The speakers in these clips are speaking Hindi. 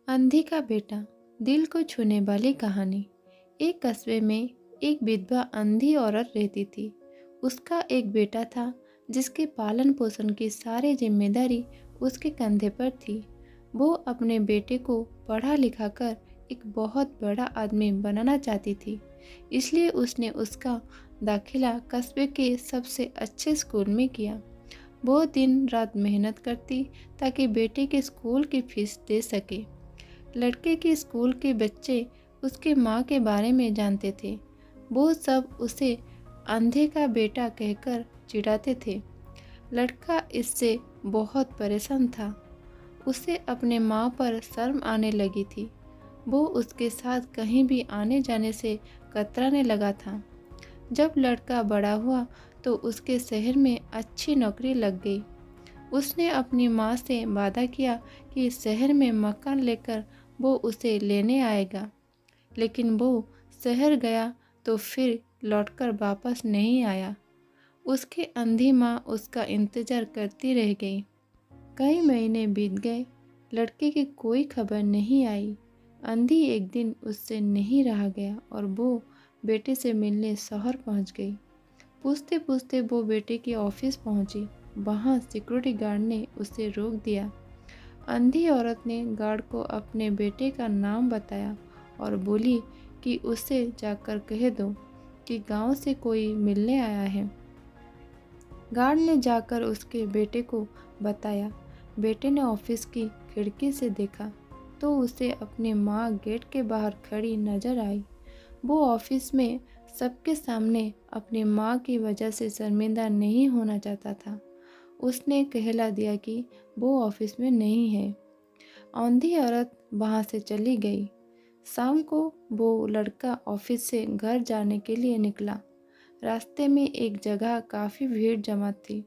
अंधी का बेटा, दिल को छूने वाली कहानी। एक कस्बे में एक विधवा अंधी औरत रहती थी। उसका एक बेटा था जिसके पालन पोषण की सारी जिम्मेदारी उसके कंधे पर थी। वो अपने बेटे को पढ़ा लिखा कर एक बहुत बड़ा आदमी बनाना चाहती थी। इसलिए उसने उसका दाखिला कस्बे के सबसे अच्छे स्कूल में किया। वो दिन रात मेहनत करती ताकि बेटे के स्कूल की फीस दे सके। लड़के के स्कूल के बच्चे उसके माँ के बारे में जानते थे। वो सब उसे अंधे का बेटा कहकर चिढ़ाते थे। लड़का इससे बहुत परेशान था। उसे अपने माँ पर शर्म आने लगी थी। वो उसके साथ कहीं भी आने जाने से कतराने लगा था। जब लड़का बड़ा हुआ तो उसके शहर में अच्छी नौकरी लग गई। उसने अपनी माँ से वादा किया कि शहर में मकान लेकर वो उसे लेने आएगा। लेकिन वो शहर गया तो फिर लौटकर वापस नहीं आया। उसकी अंधी माँ उसका इंतजार करती रह गई। कई महीने बीत गए, लड़के की कोई खबर नहीं आई। अंधी एक दिन उससे नहीं रहा गया और वो बेटे से मिलने शहर पहुंच गई। पूछते पूछते वो बेटे के ऑफिस पहुंची। वहां सिक्योरिटी गार्ड ने उसे रोक दिया। अंधी औरत ने गार्ड को अपने बेटे का नाम बताया और बोली कि उसे जाकर कह दो कि गांव से कोई मिलने आया है। गार्ड ने जाकर उसके बेटे को बताया। बेटे ने ऑफिस की खिड़की से देखा तो उसे अपनी माँ गेट के बाहर खड़ी नजर आई। वो ऑफिस में सबके सामने अपनी माँ की वजह से शर्मिंदा नहीं होना चाहता था। उसने कहला दिया कि वो ऑफिस में नहीं है। अंधी औरत वहां से चली गई। शाम को वो लड़का ऑफिस से घर जाने के लिए निकला। रास्ते में एक जगह काफ़ी भीड़ जमा थी।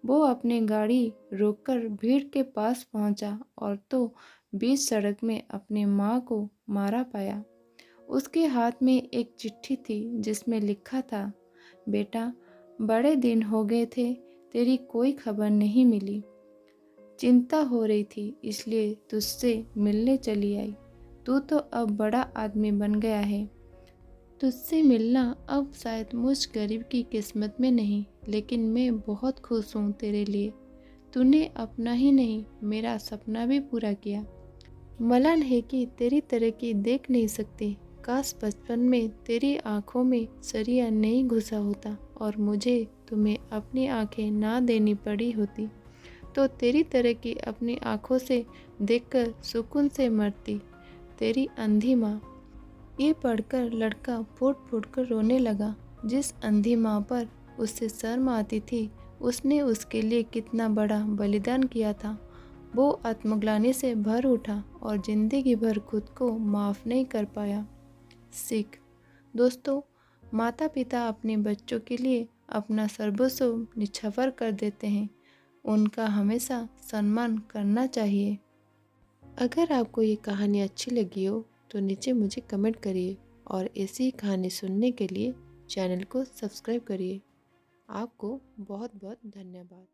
वो अपनी गाड़ी रोककर भीड़ के पास पहुंचा और तो बीच सड़क में अपनी माँ को मारा पाया। उसके हाथ में एक चिट्ठी थी जिसमें लिखा था, बेटा, बड़े दिन हो गए थे, तेरी कोई खबर नहीं मिली। चिंता हो रही थी इसलिए तुझसे मिलने चली आई। तू तो अब बड़ा आदमी बन गया है। तुझसे मिलना अब शायद मुझ गरीब की किस्मत में नहीं, लेकिन मैं बहुत खुश हूँ तेरे लिए। तूने अपना ही नहीं मेरा सपना भी पूरा किया। मलाल है कि तेरी तरक्की देख नहीं सकती। काश बचपन में तेरी आंखों में सरिया नहीं घुसा होता और मुझे तुम्हें अपनी आंखें ना देनी पड़ी होती तो तेरी तरक्की अपनी आंखों से देखकर सुकून से मरती। तेरी अंधी माँ। ये पढ़कर लड़का फूट फूट कर रोने लगा। जिस अंधी माँ पर उससे शर्म आती थी, उसने उसके लिए कितना बड़ा बलिदान किया था। वो आत्मग्लानि से भर उठा और जिंदगी भर खुद को माफ़ नहीं कर पाया। सीख। दोस्तों, माता पिता अपने बच्चों के लिए अपना सर्वस्व निछावर कर देते हैं। उनका हमेशा सम्मान करना चाहिए। अगर आपको ये कहानी अच्छी लगी हो तो नीचे मुझे कमेंट करिए और ऐसी ही कहानी सुनने के लिए चैनल को सब्सक्राइब करिए। आपको बहुत बहुत धन्यवाद।